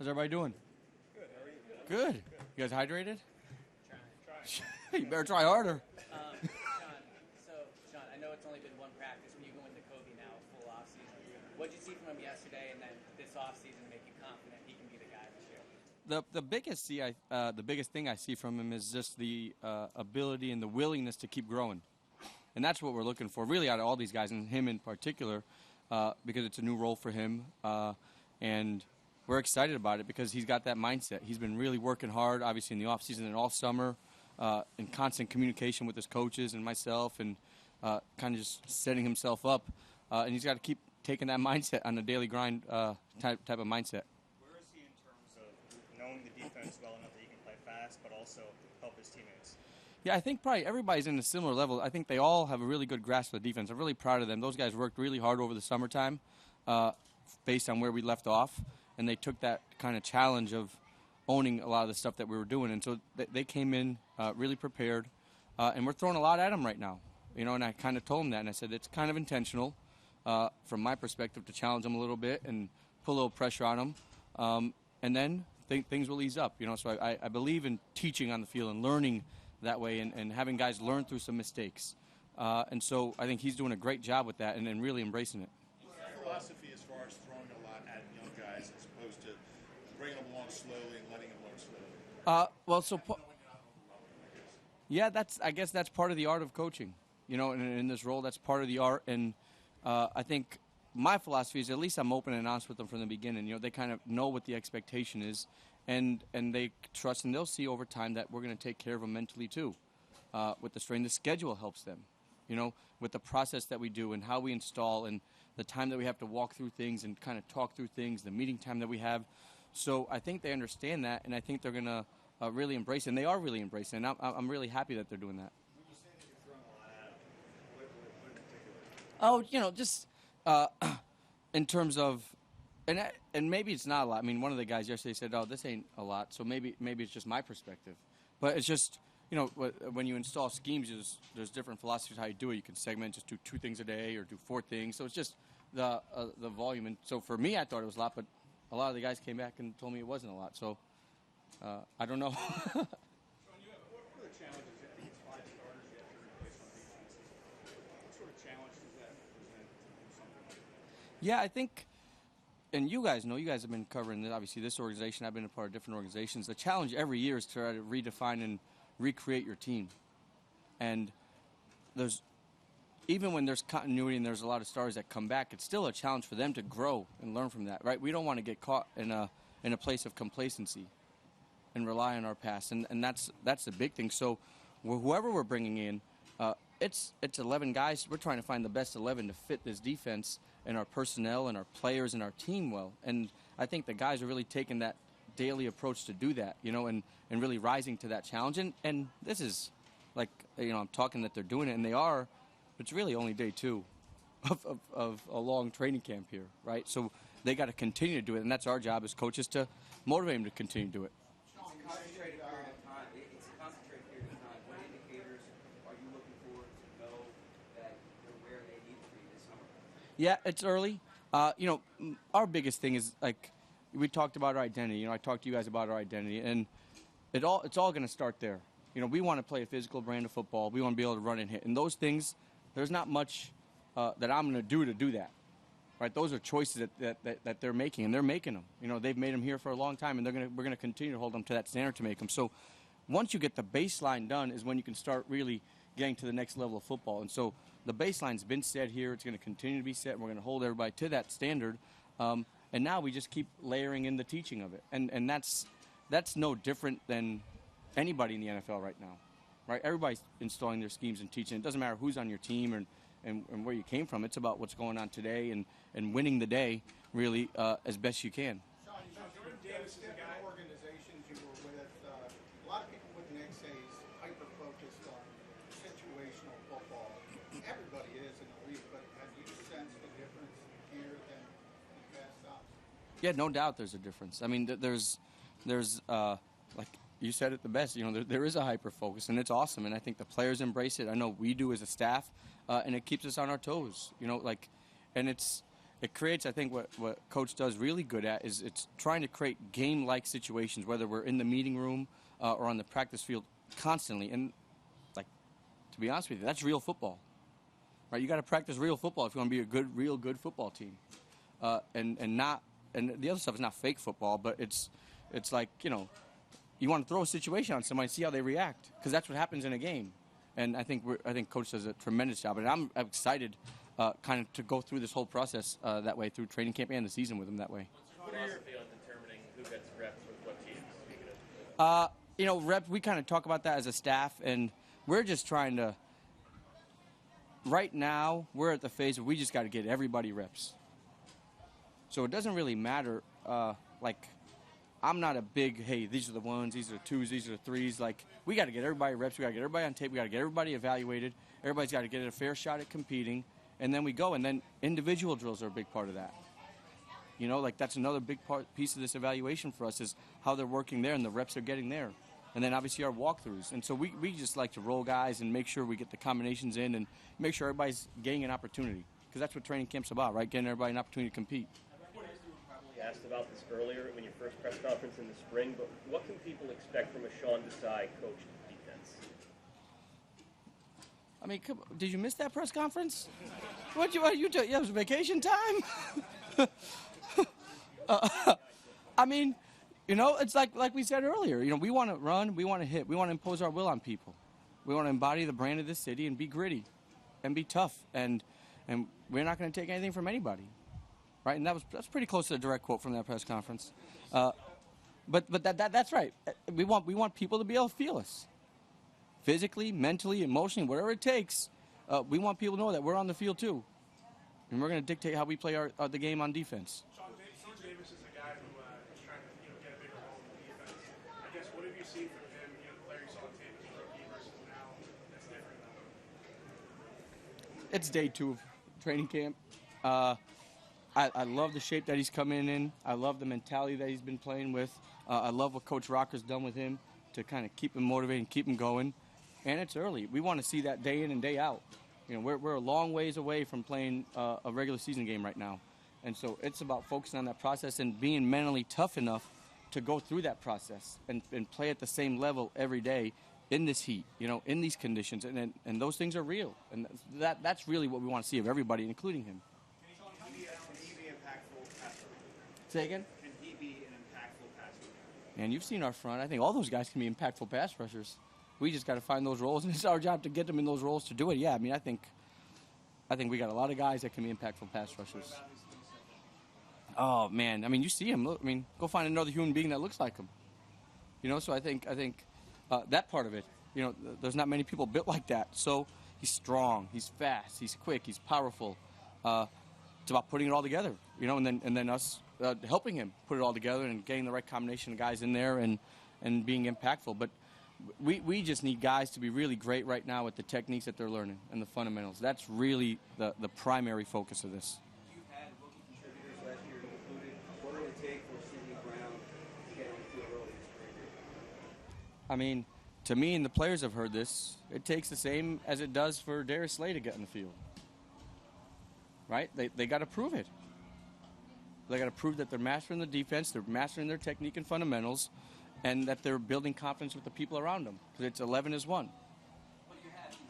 How's everybody doing? Good. How are you? Good. You guys hydrated? Trying. You better try harder. Sean, I know it's only been one practice, but you go into Nakobe now, full off season. What did you see from him yesterday, and then this off season to make you confident he can be the guy this year? The biggest thing I see from him is just the ability and the willingness to keep growing, and that's what we're looking for, really, out of all these guys, and him in particular, because it's a new role for him, and we're excited about it because he's got that mindset. He's been really working hard, obviously in the off season and all summer, in constant communication with his coaches and myself, and kind of just setting himself up, and he's got to keep taking that mindset on a daily grind type of mindset. Where is he in terms of knowing the defense well enough that he can play fast, but also help his teammates? Yeah, I think probably everybody's in a similar level. I think they all have a really good grasp of the defense. I'm really proud of them. Those guys worked really hard over the summertime based on where we left off, and they took that kind of challenge of owning a lot of the stuff that we were doing. And so they came in really prepared, and we're throwing a lot at them right now. You know, and I kind of told them that, and I said it's kind of intentional from my perspective to challenge them a little bit and put a little pressure on them, and then things will ease up. You know, so I believe in teaching on the field and learning that way, and having guys learn through some mistakes. And so I think he's doing a great job with that and really embracing it. What's your philosophy as far as throwing a lot at young guys as opposed to bringing them along slowly and letting them learn slowly? Yeah, I guess that's part of the art of coaching. You know, in this role, that's part of the art. And I think my philosophy is at least I'm open and honest with them from the beginning. You know, they kind of know what the expectation is, and they trust, and they'll see over time that we're going to take care of them mentally too. With the strain, the schedule helps them. You know, with the process that we do and how we install and the time that we have to walk through things and kind of talk through things, the meeting time that we have. So I think they understand that, and I think they're going to really embrace it, and they are really embracing it, and I'm really happy that they're doing that. When you say that you're throwing a lot at them, what in particular? Oh, you know, just in terms of, and maybe it's not a lot. I mean, one of the guys yesterday said, "Oh, this ain't a lot," so maybe it's just my perspective. But it's just, you know, when you install schemes, there's different philosophies how you do it. You can segment, just do 2 things a day or do 4 things. So it's just the volume. And so for me, I thought it was a lot, but a lot of the guys came back and told me it wasn't a lot. So I don't know. Sean, what are the challenges? I think it's 5 starters you have to replace on defense. What sort of challenge does that present to something like that? Yeah, I think, and you guys know, you guys have been covering this, obviously this organization. I've been a part of different organizations. The challenge every year is to try to redefine and recreate your team. And even when there's continuity and there's a lot of stars that come back, it's still a challenge for them to grow and learn from that, right? We don't want to get caught in a place of complacency and rely on our past, and that's the big thing. So whoever we're bringing in, it's 11 guys. We're trying to find the best 11 to fit this defense and our personnel and our players and our team well. And I think the guys are really taking that daily approach to do that, you know, and really rising to that challenge. And this is, like, you know, I'm talking that they're doing it, and they are, but it's really only day 2 of a long training camp here, right? So they got to continue to do it, and that's our job as coaches to motivate them to continue to do it. It's a concentrated period of time. What indicators are you looking for to know that they're where they need to be this summer? Yeah, it's early. You know, our biggest thing is, like, we talked about our identity. You know, I talked to you guys about our identity, and it's all going to start there. You know, we want to play a physical brand of football. We want to be able to run and hit. And those things, there's not much that I'm going to do that. Right? Those are choices that they're making, and they're making them. You know, they've made them here for a long time, and we're going to continue to hold them to that standard to make them. So once you get the baseline done is when you can start really getting to the next level of football. And so the baseline's been set here. It's going to continue to be set, and we're going to hold everybody to that standard. And now we just keep layering in the teaching of it. And that's no different than anybody in the NFL right now. Right? Everybody's installing their schemes and teaching. It doesn't matter who's on your team and where you came from. It's about what's going on today and winning the day, really, as best you can. Sean, Jordan Davis is a guy. Organizations you were with, a lot of people wouldn't say he's hyper-focused on situational football. Everybody is in the league, but have you sensed the difference here than in past stops? Yeah, no doubt there's a difference. I mean, there's like you said it the best. You know, there is a hyper focus, and it's awesome. And I think the players embrace it. I know we do as a staff, and it keeps us on our toes. You know, like, and it's it creates, I think, what Coach does really good at is it's trying to create game-like situations, whether we're in the meeting room or on the practice field constantly. And, like, to be honest with you, that's real football. Right? You got to practice real football if you want to be a real good football team. And the other stuff is not fake football, but it's like, you want to throw a situation on somebody and see how they react, because that's what happens in a game. And I think Coach does a tremendous job, and I'm excited kind of to go through this whole process that way, through training camp and the season with him that way. What's your philosophy on determining who gets reps with what teams? Reps, we kind of talk about that as a staff, and we're just trying to, right now, we're at the phase where we just got to get everybody reps. So it doesn't really matter, I'm not a big, hey, these are the ones, these are the twos, these are the threes. Like, we got to get everybody reps. We got to get everybody on tape. We got to get everybody evaluated. Everybody's got to get a fair shot at competing. And then we go. And then individual drills are a big part of that. That's another big piece of this evaluation for us is how they're working there and the reps they're getting there. And then obviously our walkthroughs. And so we just like to roll guys and make sure we get the combinations in and make sure everybody's getting an opportunity. Because that's what training camp's about, right? Getting everybody an opportunity to compete. Asked about this earlier in your first press conference in the spring, but what can people expect from a Sean Desai coached defense? I mean, did you miss that press conference? What you do? Yeah, it was vacation time. I mean, it's like we said earlier. We want to run, we want to hit, we want to impose our will on people. We want to embody the brand of this city and be gritty, and be tough, and we're not going to take anything from anybody. Right, and that's pretty close to a direct quote from that press conference, but that's right. We want people to be able to feel us, physically, mentally, emotionally, whatever it takes. We want people to know that we're on the field too, and we're going to dictate how we play the game on defense. Sean Davis is a guy who is trying to get a bigger role in the defense. I guess what have you seen from him? The player you saw on tape as a rookie versus now that's different now. It's day 2 of training camp. I love the shape that he's coming in. I love the mentality that he's been playing with. I love what Coach Rocker's done with him to kind of keep him motivated and keep him going. And it's early. We want to see that day in and day out. We're a long ways away from playing a regular season game right now. And so it's about focusing on that process and being mentally tough enough to go through that process and play at the same level every day in this heat, in these conditions. And those things are real. And that's really what we want to see of everybody, including him. Say again? Can he be an impactful passer? And you've seen our front. I think all those guys can be impactful pass rushers. We just got to find those roles, and it's our job to get them in those roles to do it. Yeah, I mean, I think we got a lot of guys that can be impactful pass rushers. Oh man, I mean, you see him. Look, I mean, go find another human being that looks like him. So I think that part of it. There's not many people built like that. So he's strong, he's fast, he's quick, he's powerful. It's about putting it all together, and then us helping him put it all together and getting the right combination of guys in there and being impactful. But we just need guys to be really great right now with the techniques that they're learning and the fundamentals. That's really the primary focus of this. You had rookie contributors last year included. What would it take for Sidney Brown to get on the field early this spring? I mean, to me, and the players have heard this, it takes the same as it does for Darius Slay to get in the field. Right? They got to prove it. They got to prove that they're mastering the defense, they're mastering their technique and fundamentals, and that they're building confidence with the people around them. Because it's 11 is 1. But you had 6 or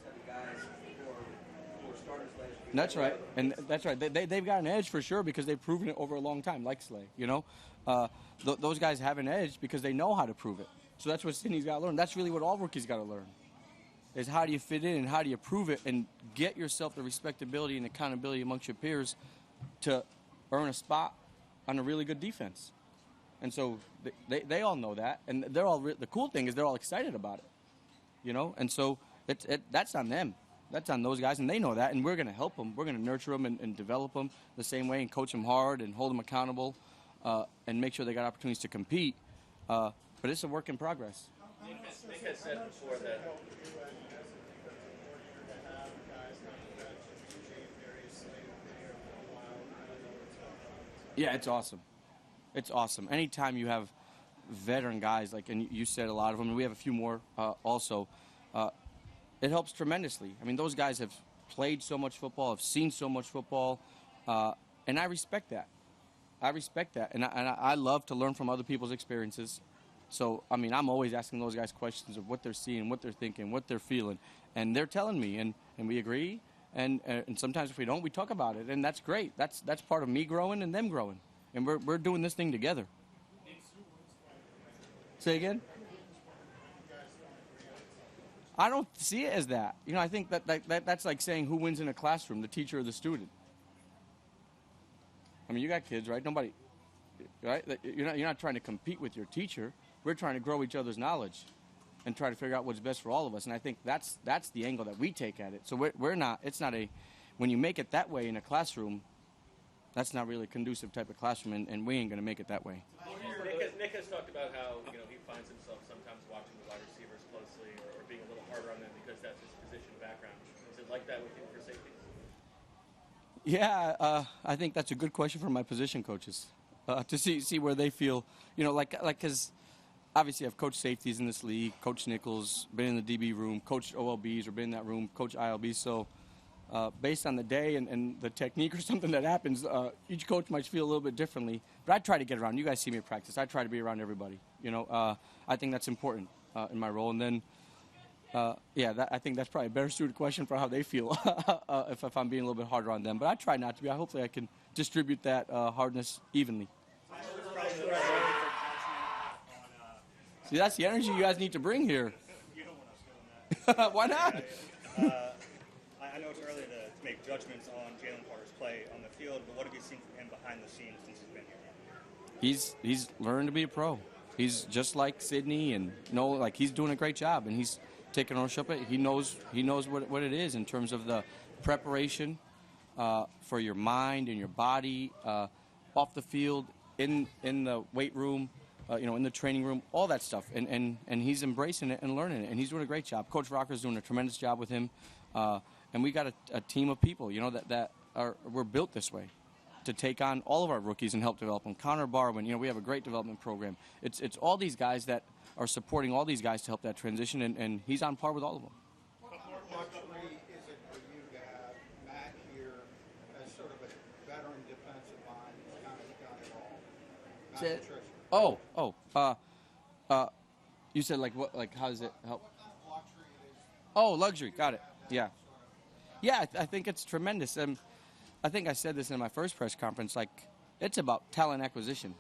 7 guys who were starters last year. That's right, and that's right. They've got an edge for sure because they've proven it over a long time, like Slay. Those guys have an edge because they know how to prove it. So that's what Sidney's got to learn. That's really what all rookies got to learn. Is how do you fit in and how do you prove it and get yourself the respectability and accountability amongst your peers to earn a spot on a really good defense. And so they all know that, and they're all the cool thing is they're all excited about it, And so that's on them, that's on those guys, and they know that, and we're going to help them. We're going to nurture them and develop them the same way and coach them hard and hold them accountable and make sure they got opportunities to compete. But it's a work in progress. Nick has said before that. Yeah, it's awesome. It's awesome. Anytime you have veteran guys, and you said a lot of them, and we have a few more also, it helps tremendously. I mean, those guys have played so much football, have seen so much football, And I respect that. I respect that, and I love to learn from other people's experiences. So, I mean, I'm always asking those guys questions of what they're seeing, what they're thinking, what they're feeling, and they're telling me, and we agree. And sometimes if we don't, we talk about it, and that's great. That's part of me growing and them growing, and we're doing this thing together. Say again? I don't see it as that. You know, I think that's like saying who wins in a classroom, the teacher or the student. I mean, you got kids, right? Nobody, right? You're not trying to compete with your teacher. We're trying to grow each other's knowledge and try to figure out what's best for all of us. And I think that's the angle that we take at it. So we're not, it's not a, when you make it that way in a classroom, that's not really a conducive type of classroom, and we ain't going to make it that way. Nick has talked about how he finds himself sometimes watching the wide receivers closely or being a little harder on them because that's his position background. Is it like that with you for safeties? Yeah, I think that's a good question for my position coaches to see where they feel, because obviously I've coached safeties in this league, Coach Nichols, been in the DB room, coached OLBs or been in that room, coach ILBs. So based on the day and the technique or something that happens, each coach might feel a little bit differently. But I try to get around. You guys see me at practice. I try to be around everybody. I think that's important in my role. And then, I think that's probably a better suited question for how they feel if I'm being a little bit harder on them. But I try not to be. Hopefully I can distribute that hardness evenly. See, that's the energy you guys need to bring here. You don't want us doing that. Why not? I know it's early to make judgments on Jalen Carter's play on the field, but what have you seen from him behind the scenes since he's been here? He's learned to be a pro. He's just like Sydney, and he's doing a great job, and he's taking ownership of it. He knows what it is in terms of the preparation for your mind and your body off the field, in the weight room, in the training room, all that stuff, and he's embracing it and learning it, and he's doing a great job. Coach Rocker's doing a tremendous job with him, and we got a team of people, we're built this way to take on all of our rookies and help develop them. Connor Barwin, we have a great development program. It's all these guys that are supporting all these guys to help that transition, and he's on par with all of them. What more luxury is it for you to have Matt here as sort of a veteran defensive mind who's kind of done it all? Not Patricia. You said what? Like, how does it help? What kind of luxury it is? Oh, luxury. Got it. Yeah. Yeah, I think it's tremendous. I think I said this in my first press conference. It's about talent acquisition,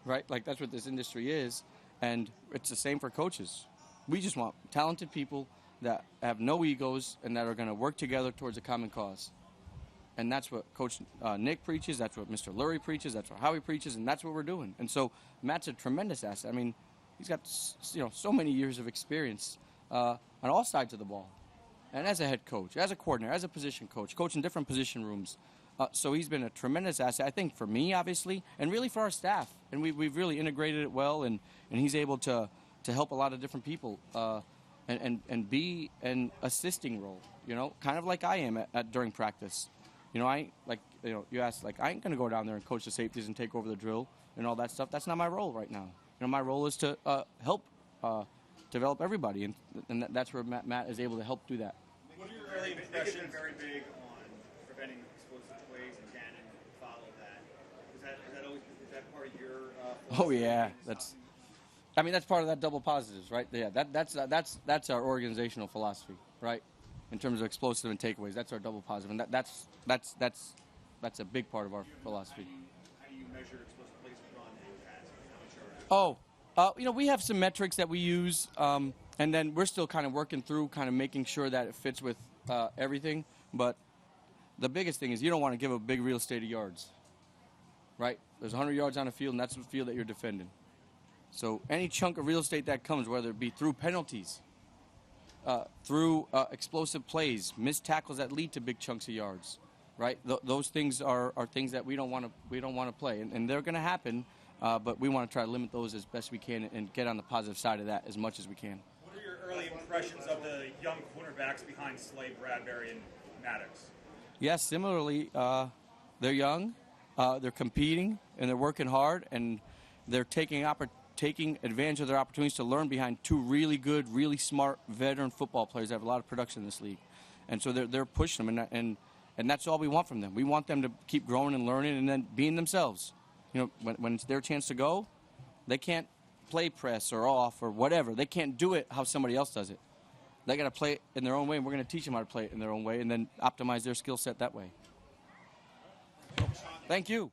right? That's what this industry is, and it's the same for coaches. We just want talented people that have no egos and that are going to work together towards a common cause. And that's what Coach Nick preaches. That's what Mr. Lurie preaches. That's what Howie preaches, and that's what we're doing. And so Matt's a tremendous asset. I mean, he's got so many years of experience on all sides of the ball. And as a head coach, as a coordinator, as a position coach, coaching different position rooms. So he's been a tremendous asset, I think, for me, obviously, and really for our staff. And we've really integrated it well, and he's able to help a lot of different people and be an assisting role, kind of like I am during practice. You asked, I ain't going to go down there and coach the safeties and take over the drill and all that stuff. That's not my role right now. My role is to help develop everybody, and that's where Matt is able to help do that. What are your early impressions? Nick has been very big on preventing explosive plays, and Gannon followed that. Is that part of your? Oh yeah, that's part of that double positives, right? Yeah, that's our organizational philosophy, right? In terms of explosive and takeaways, that's our double positive, and that's a big part of our philosophy. How do you measure explosive plays run and pass? We have some metrics that we use, and then we're still kind of working through making sure that it fits with everything. But the biggest thing is you don't want to give a big real estate of yards, right? There's 100 yards on a field, and that's the field that you're defending. So any chunk of real estate that comes, whether it be through penalties, through explosive plays, missed tackles that lead to big chunks of yards, right? Those things are things that we don't want to play, and they're going to happen. But we want to try to limit those as best we can and get on the positive side of that as much as we can. What are your early impressions of the young cornerbacks behind Slade, Bradbury, and Maddox? Yes, similarly, they're young, they're competing, and they're working hard, and they're taking advantage of their opportunities to learn behind two really good, really smart veteran football players that have a lot of production in this league. And so they're pushing them, and And that's all we want from them. We want them to keep growing and learning and then being themselves. You know, when it's their chance to go, they can't play press or off or whatever. They can't do it how somebody else does it. They got to play it in their own way, and we're going to teach them how to play it in their own way and then optimize their skill set that way. Thank you.